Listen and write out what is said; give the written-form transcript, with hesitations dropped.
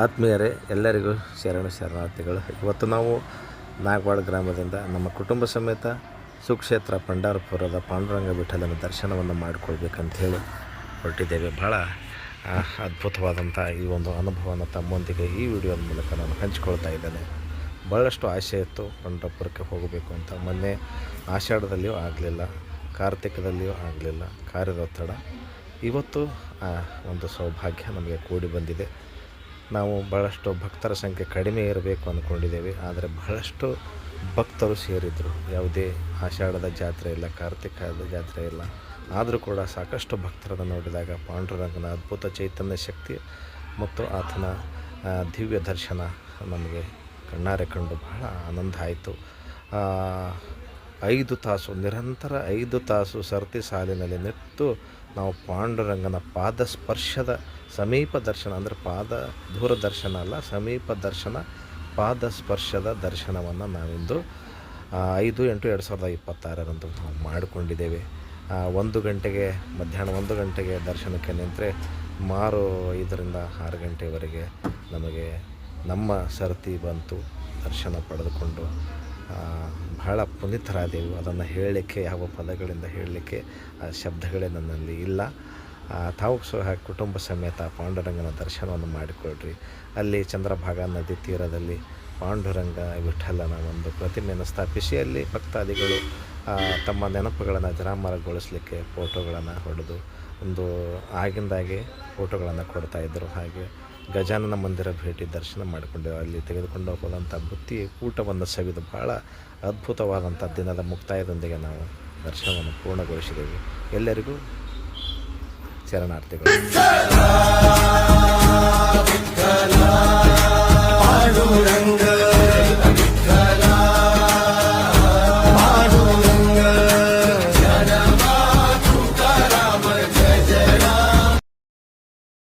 ಆತ್ಮೀಯರೇ, ಎಲ್ಲರಿಗೂ ಶರಣಾರ್ಥಿಗಳು. ಇವತ್ತು ನಾವು ನಾಗವಾಡ ಗ್ರಾಮದಿಂದ ನಮ್ಮ ಕುಟುಂಬ ಸಮೇತ ಸುಕ್ಷೇತ್ರ ಪಂಢರಪುರದ ಪಾಂಡುರಂಗ ವಿಠಲನ ದರ್ಶನವನ್ನು ಮಾಡಿಕೊಳ್ಬೇಕಂಥೇಳಿ ಹೊರಟಿದ್ದೇವೆ. ಭಾಳ ಅದ್ಭುತವಾದಂಥ ಈ ಒಂದು ಅನುಭವನ ತಮ್ಮೊಂದಿಗೆ ಈ ವಿಡಿಯೋದ ಮೂಲಕ ನಾನು ಹಂಚಿಕೊಳ್ತಾ ಇದ್ದೇನೆ. ಭಾಳಷ್ಟು ಆಸೆ ಇತ್ತು ಪಂಢರಪುರಕ್ಕೆ ಹೋಗಬೇಕು ಅಂತ. ಮೊನ್ನೆ ಆಷಾಢದಲ್ಲಿಯೂ ಆಗಲಿಲ್ಲ, ಕಾರ್ತಿಕದಲ್ಲಿಯೂ ಆಗಲಿಲ್ಲ, ಕಾರ್ಯದೊತ್ತಡ. ಇವತ್ತು ಒಂದು ಸೌಭಾಗ್ಯ ನಮಗೆ ಕೂಡಿ ಬಂದಿದೆ. ನಾವು ಭಾಳಷ್ಟು ಭಕ್ತರ ಸಂಖ್ಯೆ ಕಡಿಮೆ ಇರಬೇಕು ಅಂದ್ಕೊಂಡಿದ್ದೇವೆ, ಆದರೆ ಬಹಳಷ್ಟು ಭಕ್ತರು ಸೇರಿದರು. ಯಾವುದೇ ಆಷಾಢದ ಜಾತ್ರೆ ಇಲ್ಲ, ಕಾರ್ತಿಕದ ಜಾತ್ರೆ ಇಲ್ಲ, ಆದರೂ ಕೂಡ ಸಾಕಷ್ಟು ಭಕ್ತರನ್ನು ನೋಡಿದಾಗ ಪಾಂಡುರಂಗನ ಅದ್ಭುತ ಚೈತನ್ಯ ಶಕ್ತಿ ಮತ್ತು ಆತನ ದಿವ್ಯ ದರ್ಶನ ನಮಗೆ ಕಣ್ಣಾರೆ ಕಂಡು ಬಹಳ ಆನಂದ ಆಯಿತು. 5 ತಾಸು ನಿರಂತರ 5 ತಾಸು ಸರತಿ ಸಾಲಿನಲ್ಲಿ ನಿಂತು ನಾವು ಪಾಂಡುರಂಗನ ಪಾದ ಸ್ಪರ್ಶದ ಸಮೀಪ ದರ್ಶನ, ಅಂದರೆ ಪಾದ ದೂರ ದರ್ಶನ ಅಲ್ಲ, ಸಮೀಪ ದರ್ಶನ, ಪಾದ ಸ್ಪರ್ಶದ ದರ್ಶನವನ್ನು ನಾವಿಂದು 5/8/2026 ನಾವು ಮಾಡಿಕೊಂಡಿದ್ದೇವೆ. 1 ಗಂಟೆಗೆ ಮಧ್ಯಾಹ್ನ 1 ಗಂಟೆಗೆ ದರ್ಶನಕ್ಕೆ ನಿಂತರೆ 5 6 ಗಂಟೆವರೆಗೆ ನಮಗೆ ನಮ್ಮ ಸರತಿ ಬಂತು. ದರ್ಶನ ಪಡೆದುಕೊಂಡು ಬಹಳ ಪುನೀತರಾದೆವು. ಅದನ್ನು ಹೇಳಲಿಕ್ಕೆ ಯಾವ ಪದಗಳಿಂದ ಹೇಳಲಿಕ್ಕೆ ಶಬ್ದಗಳೇ ನನ್ನಲ್ಲಿ ಇಲ್ಲ. ತಾವು ಸಹ ಕುಟುಂಬ ಸಮೇತ ಪಾಂಡುರಂಗನ ದರ್ಶನವನ್ನು ಮಾಡಿಕೊಳ್ಳ್ರಿ. ಅಲ್ಲಿ ಚಂದ್ರಭಾಗಾ ನದಿ ತೀರದಲ್ಲಿ ಪಾಂಡುರಂಗ ವಿಠಲನ ಒಂದು ಪ್ರತಿಮೆಯನ್ನು ಸ್ಥಾಪಿಸಿ ಅಲ್ಲಿ ಭಕ್ತಾದಿಗಳು ತಮ್ಮ ನೆನಪುಗಳನ್ನು ಜರಾಮರಗೊಳಿಸಲಿಕ್ಕೆ ಫೋಟೋಗಳನ್ನು ಹೊಡೆದು ಒಂದು ಆಗಿಂದಾಗೆ ಫೋಟೋಗಳನ್ನು ಕೊಡ್ತಾಯಿದ್ದರು. ಹಾಗೆ ಗಜಾನನ ಮಂದಿರ ಭೇಟಿ ದರ್ಶನ ಮಾಡಿಕೊಂಡೆವು. ಅಲ್ಲಿ ತೆಗೆದುಕೊಂಡು ಹೋದಂಥ ಬುತ್ತಿ ಊಟವನ್ನು ಸವಿದು ಭಾಳ ಅದ್ಭುತವಾದಂಥ ದಿನದ ಮುಕ್ತಾಯದೊಂದಿಗೆ ನಾವು ದರ್ಶನವನ್ನು ಪೂರ್ಣಗೊಳಿಸಿದೆವು. ಎಲ್ಲರಿಗೂ ಶರಣಾರ್ಥಿಗಳು.